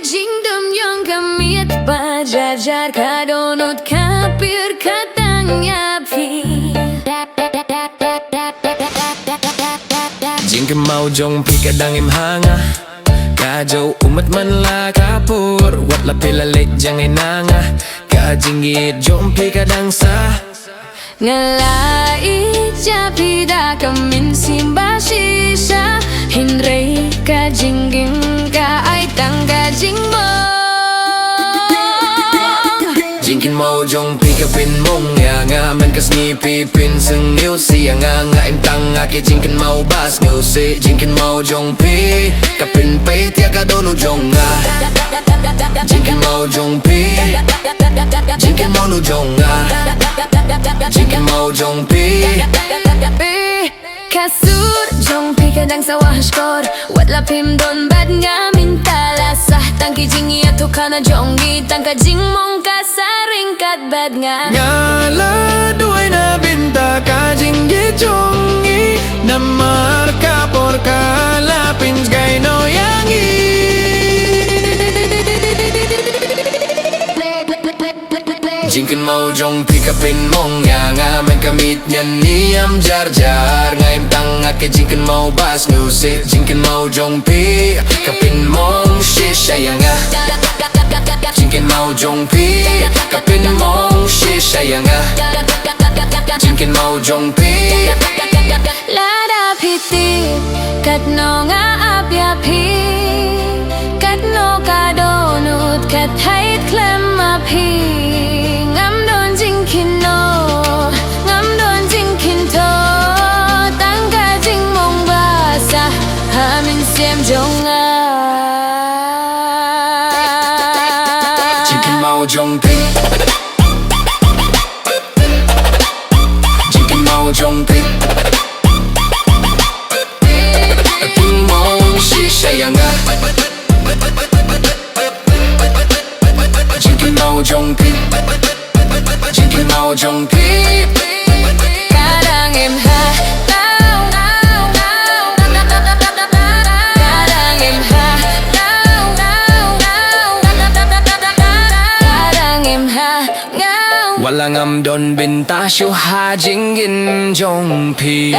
jingdum yung miet pa jar ka dohnud kapir ka tang Jingkynmaw Jong Phi kadang imhanga Kajaw umat man la kapur Wat la pilalit jang inanga Jingieid Jong Phi kadang sa Ngalait japida ka mynsiem ba shisha hynrei ka jinggim ka ay tang ka jingmong Jingkynmaw Jong Phi ka pynmong nga man kas ngipi sngewsih nga im tang ki jingkynmaw ba sngewsih Jingkynmaw Jong Phi ka pynpaw tia ka dohnud jong nga Jingkynmaw Jong Phi Jingkynmaw jong nga Jingkynmaw Jong Phi Kasur Jong Phi kadang sa wahashkor Wat lapim don bad nga mintala Sah tang ki jingieid kana jonggi tang ka jingmong ka saring kat bad nga Ngala duay na binta ka jingieid jongi Na marka por ka lapin gay no yangi Jingkynmaw Jong Phi ka pynmong nga man kamit nyan niyam jar nga im tang ki jingkynmaw ba sngewsih Jingkynmaw Jong Phi ka pynmong shisha nga Jingkynmaw Jong Phi ka pynmong shisha nga Jingkynmaw Jong Phi Lada piti kat no nga apyapi kat no ka dohnud kat KHLEM LASHIM mynsiem Jingkynmaw Jong Phi Jingkynmaw Jong Phi pynmong shisha nga Jingkynmaw Jong Phi Jingkynmaw Jong Phi kadang imha Walang amdon binta syu ha jingin Jong Phi